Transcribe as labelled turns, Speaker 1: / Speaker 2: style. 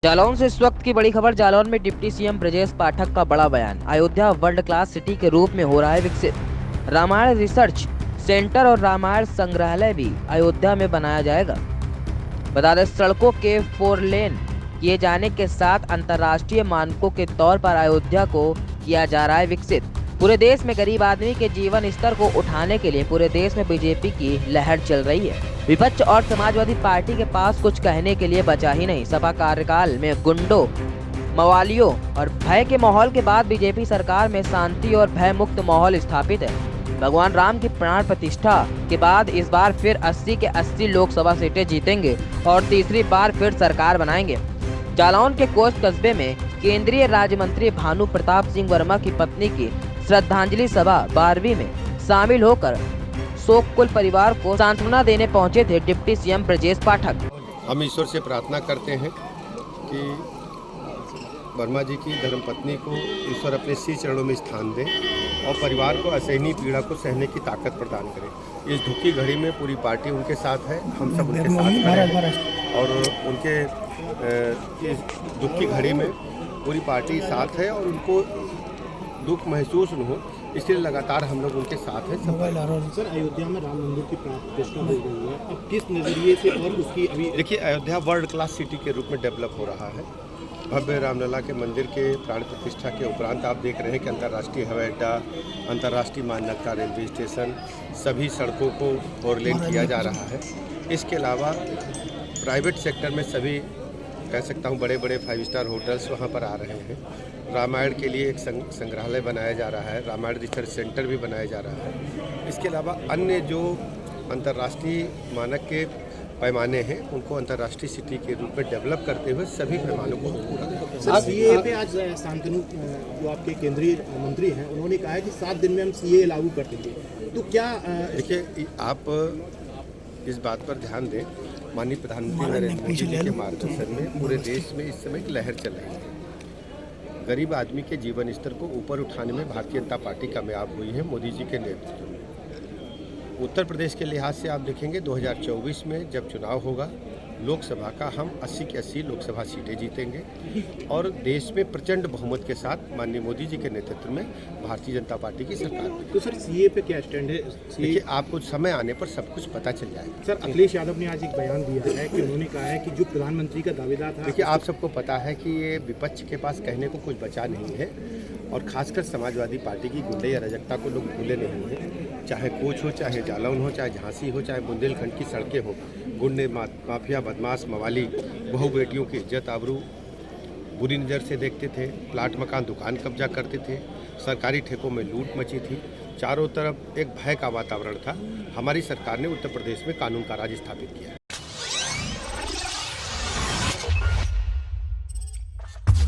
Speaker 1: जालौन से इस वक्त की बड़ी खबर। जालौन में डिप्टी सीएम ब्रजेश पाठक का बड़ा बयान। अयोध्या वर्ल्ड क्लास सिटी के रूप में हो रहा है विकसित। रामायण रिसर्च सेंटर और रामायण संग्रहालय भी अयोध्या में बनाया जाएगा। बता दें, सड़कों के 4 लेन किए जाने के साथ अंतर्राष्ट्रीय मानकों के तौर पर अयोध्या को किया जा रहा है विकसित। पूरे देश में गरीब आदमी के जीवन स्तर को उठाने के लिए पूरे देश में बीजेपी की लहर चल रही है। विपक्ष और समाजवादी पार्टी के पास कुछ कहने के लिए बचा ही नहीं। सपा कार्यकाल में गुंडों, मवालियों और भय के माहौल के बाद बीजेपी सरकार में शांति और भय मुक्त माहौल स्थापित है। भगवान राम की प्राण प्रतिष्ठा के बाद इस बार फिर 80 के 80 लोकसभा सीटें जीतेंगे और तीसरी बार फिर सरकार बनाएंगे। जालौन के कोस्ट कस्बे में केंद्रीय राज्य मंत्री भानु प्रताप सिंह वर्मा की पत्नी की श्रद्धांजलि सभा 12वीं में शामिल होकर शोककुल परिवार को सांत्वना देने पहुंचे थे डिप्टी सीएम ब्रजेश पाठक।
Speaker 2: हम ईश्वर से प्रार्थना करते हैं कि वर्मा जी की धर्मपत्नी को ईश्वर अपने सी चरणों में स्थान दे और परिवार को असहनीय पीड़ा को सहने की ताकत प्रदान करे। इस दुखी घड़ी में पूरी पार्टी उनके साथ है, हम सब उनके साथ हैं और उनके इस दुखी घड़ी में पूरी पार्टी साथ है और उनको दुख महसूस न हो, इसलिए लगातार हम लोग उनके साथ हैं।
Speaker 3: सर, अयोध्या में राम मंदिर की प्राण प्रतिष्ठा हो गई है, अब किस नज़रिए से और उसकी अभी
Speaker 2: देखिए, अयोध्या वर्ल्ड क्लास सिटी के रूप में डेवलप हो रहा है। भव्य रामलला के मंदिर के प्राण प्रतिष्ठा के उपरांत आप देख रहे हैं कि अंतर्राष्ट्रीय हवाई अड्डा, अंतर्राष्ट्रीय मान्यता का रेलवे स्टेशन, सभी सड़कों को 4 लेन किया जा रहा है। इसके अलावा प्राइवेट सेक्टर में सभी कह सकता हूँ बड़े बड़े 5 स्टार होटल्स वहाँ पर आ रहे हैं। रामायण के लिए एक संग्रहालय बनाया जा रहा है, रामायण रिसर्च सेंटर भी बनाया जा रहा है। इसके अलावा अन्य जो अंतर्राष्ट्रीय मानक के पैमाने हैं उनको अंतर्राष्ट्रीय सिटी के रूप में डेवलप करते हुए सभी पैमानों को पूरा
Speaker 3: सर, सीए पे आज शांतनु जो आपके केंद्रीय मंत्री हैं उन्होंने कहा है कि 7 दिन में हम सीए लागू कर देंगे, तो क्या
Speaker 2: देखिए, आप इस बात पर ध्यान दें, माननीय प्रधानमंत्री नरेंद्र मोदी जी के मार्गदर्शन में पूरे देश में इस समय एक लहर चल रही है। गरीब आदमी के जीवन स्तर को ऊपर उठाने में भारतीय जनता पार्टी कामयाब हुई है मोदी जी के नेतृत्व में। उत्तर प्रदेश के लिहाज से आप देखेंगे 2024 में जब चुनाव होगा, लोकसभा का हम 80 की 80 लोकसभा सीटें जीतेंगे और देश में प्रचंड बहुमत के साथ माननीय मोदी जी के नेतृत्व में भारतीय जनता पार्टी की सरकार।
Speaker 3: तो सर, सीए पे क्या स्टैंड है?
Speaker 2: देखिए, आपको समय आने पर सब कुछ पता चल जाएगा।
Speaker 3: सर, अखिलेश यादव ने आज एक बयान दिया है कि उन्होंने कहा है कि जो प्रधानमंत्री का दावेदार था।
Speaker 2: देखिए, आप सबको पता है कि ये विपक्ष के पास कहने को कुछ बचा नहीं है और खासकर समाजवादी पार्टी की गुंडे या रजकता को लोग भूले नहीं हैं। चाहे कोच हो, चाहे जालौन हो, चाहे झांसी हो, चाहे बुंदेलखंड की सड़कें हो, गुंडे, माफिया, बदमाश, मवाली बहु बेटियों की इज्जत आबरू बुरी नज़र से देखते थे। प्लाट मकान दुकान कब्जा करते थे, सरकारी ठेकों में लूट मची थी, चारों तरफ एक भय का वातावरण था। हमारी सरकार ने उत्तर प्रदेश में कानून का राज स्थापित किया।